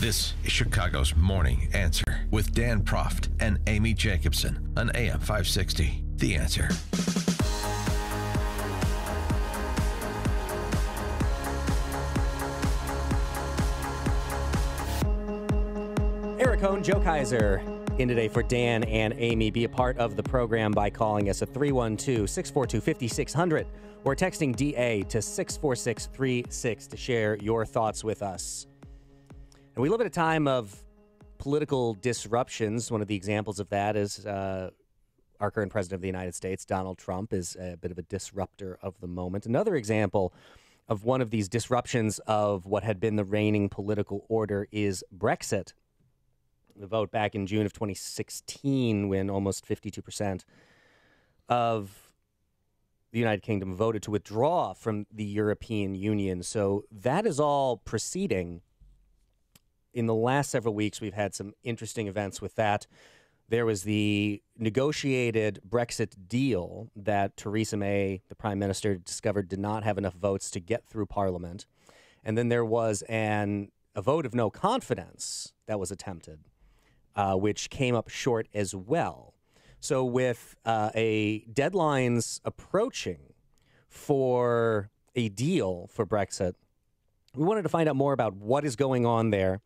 This is Chicago's Morning Answer with Dan Proft and Amy Jacobson on AM 560. The Answer. Eric Kohn, Joe Kaiser in today for Dan and Amy. Be a part of the program by calling us at 312-642-5600 or texting DA to 64636 to share your thoughts with us. And we live at a time of political disruptions. One of the examples of that is our current president of the United States, Donald Trump, is a bit of a disruptor of the moment. Another example of one of these disruptions of what had been the reigning political order is Brexit. The vote back in June of 2016, when almost 52% of the United Kingdom voted to withdraw from the European Union. So that is all proceeding. In the last several weeks, we've had some interesting events with that. There was the negotiated Brexit deal that Theresa May, the Prime Minister, discovered did not have enough votes to get through Parliament. And then there was a vote of no confidence that was attempted, which came up short as well. So with deadlines approaching for a deal for Brexit, we wanted to find out more about what is going on there,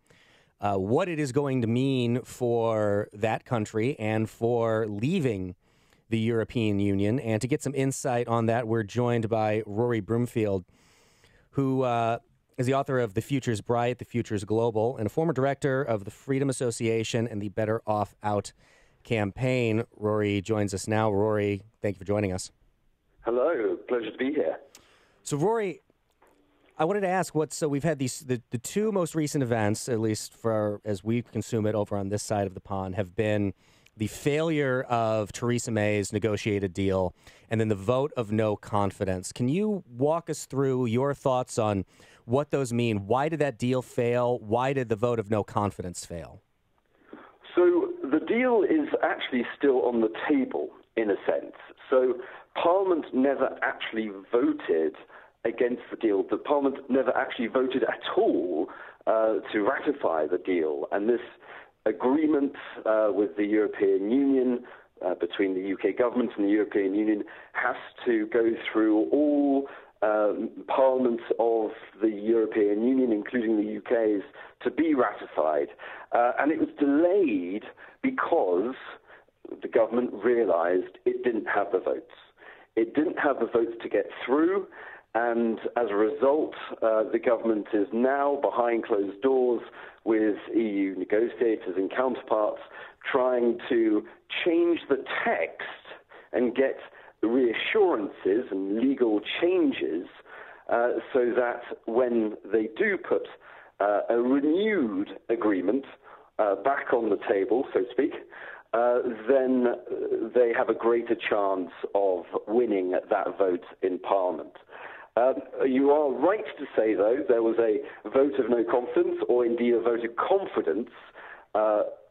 what it is going to mean for that country and for leaving the European Union. And to get some insight on that, we're joined by Rory Broomfield, who is the author of The Future's Bright, The Future's Global, and a former director of the Freedom Association and the Better Off Out campaign. Rory joins us now. Rory, thank you for joining us. Hello, pleasure to be here. So, Rory, I wanted to ask so we've had the two most recent events, at least as we consume it over on this side of the pond, have been the failure of Theresa May's negotiated deal and then the vote of no confidence. Can you walk us through your thoughts on what those mean? Why did that deal fail? Why did the vote of no confidence fail? So the deal is actually still on the table, in a sense. So Parliament never actually voted against the deal. The Parliament never actually voted at all to ratify the deal. And this agreement with the European Union, between the UK government and the European Union, has to go through all parliaments of the European Union, including the UK's, to be ratified. And it was delayed because the government realized it didn't have the votes. It didn't have the votes to get through, and as a result, the government is now behind closed doors with EU negotiators and counterparts trying to change the text and get reassurances and legal changes so that when they do put a renewed agreement back on the table, so to speak, then they have a greater chance of winning that vote in Parliament. You are right to say, though, there was a vote of no confidence, or indeed a vote of confidence,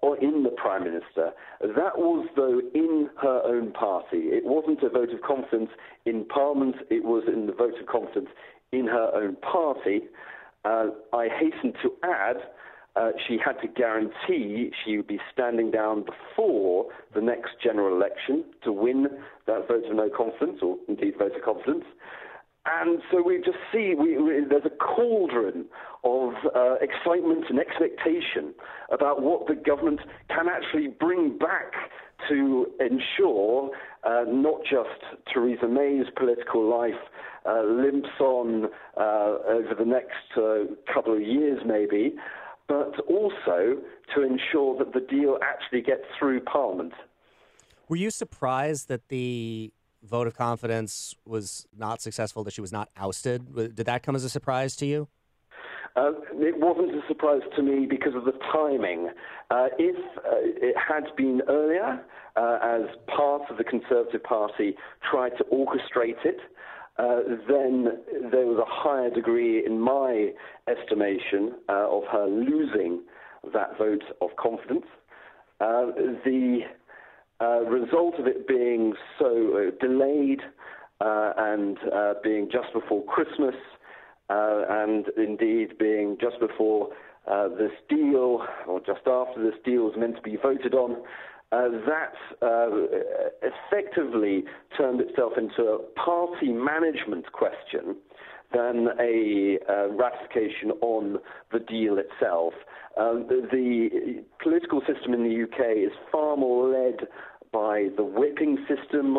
or in the Prime Minister. That was, though, in her own party. It wasn't a vote of confidence in Parliament. It was in the vote of confidence in her own party. I hasten to add, she had to guarantee she would be standing down before the next general election to win that vote of no confidence, or indeed vote of confidence. And so we just see there's a cauldron of excitement and expectation about what the government can actually bring back to ensure not just Theresa May's political life limps on over the next couple of years maybe, but also to ensure that the deal actually gets through Parliament. Were you surprised that the vote of confidence was not successful, that she was not ousted? Did that come as a surprise to you? It wasn't a surprise to me because of the timing. If it had been earlier, as part of the Conservative Party tried to orchestrate it, then there was a higher degree, in my estimation, of her losing that vote of confidence. The result of it being so delayed and being just before Christmas, and indeed being just before this deal, or just after this deal was meant to be voted on, that effectively turned itself into a party management question than a ratification on the deal itself. The political system in the UK is far more led by the whipping system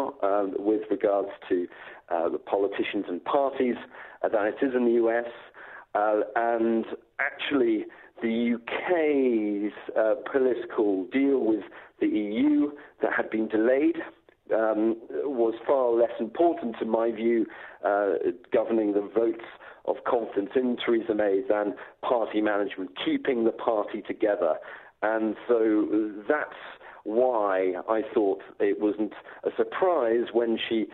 with regards to the politicians and parties than it is in the US. And actually, the UK's political deal with the EU that had been delayed was far less important, in my view, governing the votes of confidence in Theresa May than party management, keeping the party together. And so that's why I thought it wasn't a surprise when she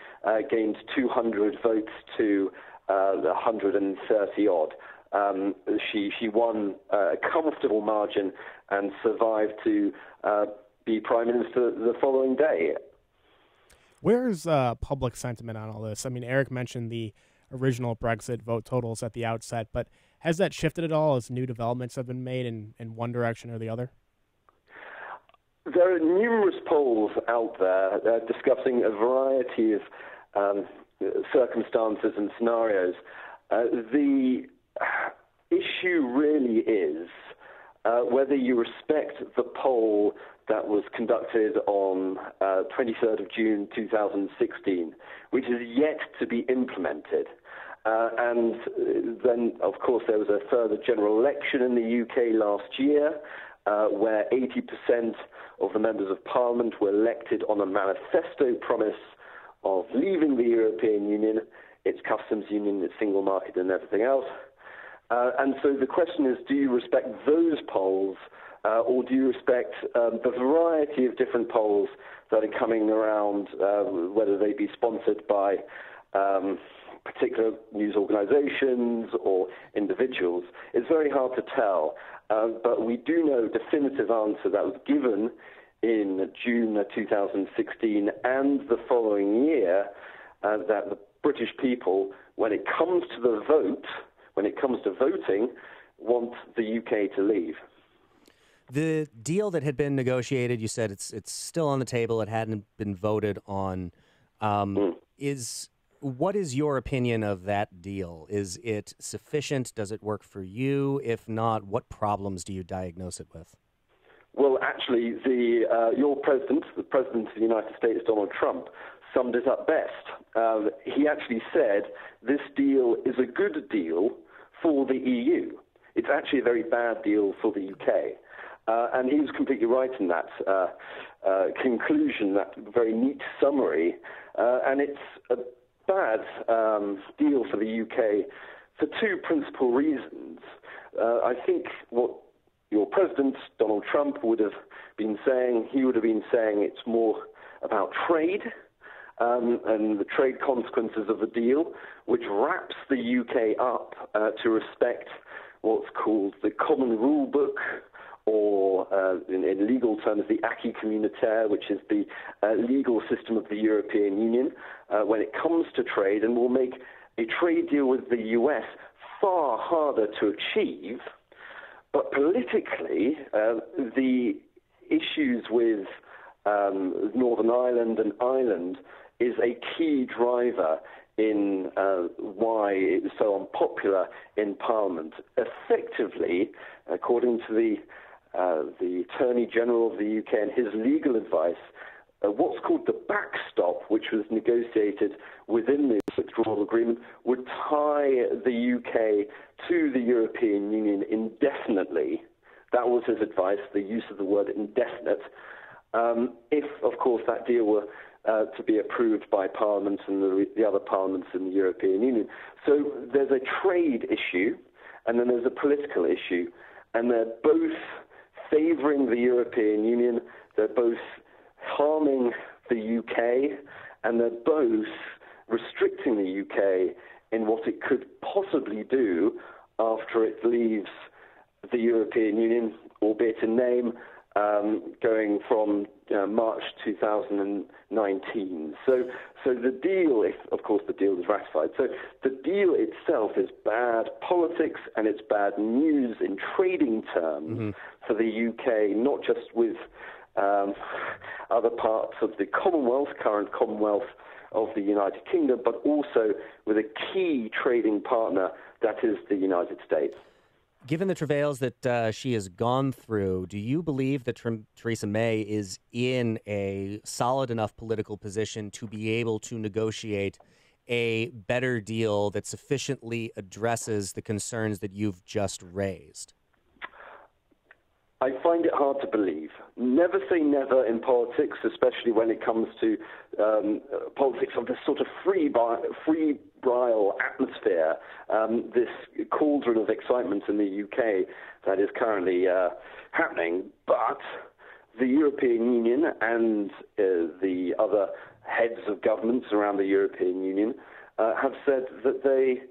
gained 200 votes to 130 odd. She won a comfortable margin and survived to be Prime Minister the following day. Where's public sentiment on all this? I mean, Eric mentioned the original Brexit vote totals at the outset, but has that shifted at all as new developments have been made in one direction or the other? There are numerous polls out there discussing a variety of circumstances and scenarios. The issue really is whether you respect the poll that was conducted on 23rd of June 2016, which is yet to be implemented. And then, of course, there was a further general election in the UK last year, where 80% of the members of Parliament were elected on a manifesto promise of leaving the European Union, its customs union, its single market, and everything else. And so the question is, do you respect those polls, or do you respect the variety of different polls that are coming around, whether they be sponsored by particular news organizations or individuals? It's very hard to tell, but we do know a definitive answer that was given in June 2016 and the following year, that the British people, when it comes to the vote, when it comes to voting, want the UK to leave. The deal that had been negotiated, you said it's still on the table. It hadn't been voted on. What is your opinion of that deal? Is it sufficient? Does it work for you? If not, what problems do you diagnose it with? Well, actually, your president, the President of the United States, Donald Trump, summed it up best. He actually said this deal is a good deal for the EU. It's actually a very bad deal for the UK. And he was completely right in that conclusion, that very neat summary. And it's a bad deal for the UK for two principal reasons. I think what your president, Donald Trump, would have been saying, it's more about trade and the trade consequences of the deal, which wraps the UK up to respect what's called the common rule book, or in legal terms, the acquis communautaire, which is the legal system of the European Union, when it comes to trade, and will make a trade deal with the US far harder to achieve. But politically, the issues with Northern Ireland and Ireland is a key driver in why it was so unpopular in Parliament. Effectively, according to the Attorney General of the UK and his legal advice, what's called the backstop, which was negotiated within the withdrawal agreement, would tie the UK to the European Union indefinitely. That was his advice, the use of the word indefinite, if, of course, that deal were to be approved by Parliament and the other parliaments in the European Union. So there's a trade issue, and then there's a political issue, and they're both favouring the European Union, they're both harming the UK, and they're both restricting the UK in what it could possibly do after it leaves the European Union, albeit in name, going from March 2019. So the deal, if of course the deal is ratified, so the deal itself is bad politics and it's bad news in trading terms for the UK, not just with other parts of the Commonwealth, current Commonwealth of the United Kingdom, but also with a key trading partner, that is the United States. Given the travails that she has gone through, do you believe that Theresa May is in a solid enough political position to be able to negotiate a better deal that sufficiently addresses the concerns that you've just raised? I find it hard to believe. Never say never in politics, especially when it comes to politics of this sort of febrile atmosphere, this cauldron of excitement in the UK that is currently happening. But the European Union and the other heads of governments around the European Union have said that they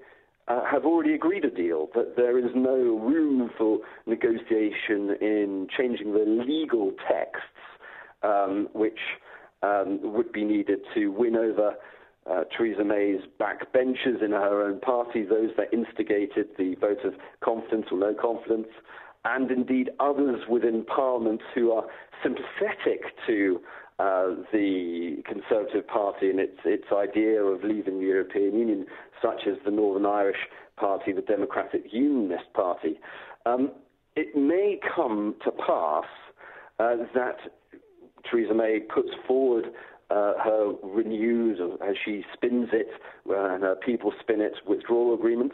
have already agreed a deal, that there is no room for negotiation in changing the legal texts which would be needed to win over Theresa May's backbenchers in her own party, those that instigated the vote of confidence or no confidence, and indeed others within Parliament who are sympathetic to the Conservative Party and its idea of leaving the European Union, such as the Northern Irish Party, the Democratic Unionist Party. It may come to pass that Theresa May puts forward her renewed, as she spins it, and her people spin it, withdrawal agreement,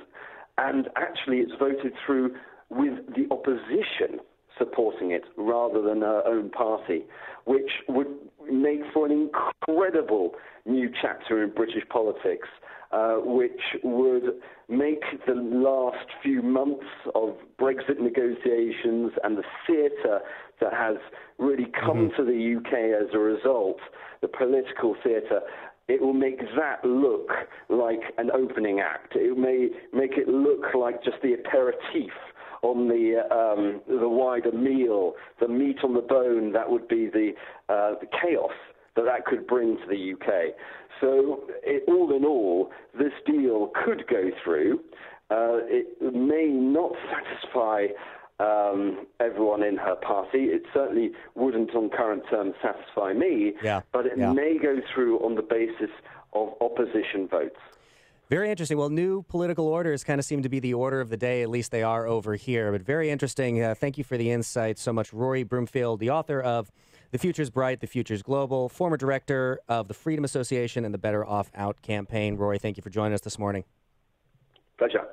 and actually it's voted through with the opposition supporting it rather than her own party, which would make for an incredible new chapter in British politics, which would make the last few months of Brexit negotiations and the theatre that has really come to the UK as a result, the political theatre, it will make that look like an opening act. It may make it look like just the aperitif on the wider meal, the meat on the bone. That would be the chaos that could bring to the UK. So all in all, this deal could go through. It may not satisfy everyone in her party. It certainly wouldn't on current terms satisfy me, but it may go through on the basis of opposition votes. Very interesting. Well, new political orders kind of seem to be the order of the day. At least they are over here. But very interesting. Thank you for the insight so much. Rory Broomfield, the author of The Future's Bright, The Future's Global, former director of the Freedom Association and the Better Off Out campaign. Rory, thank you for joining us this morning. Pleasure.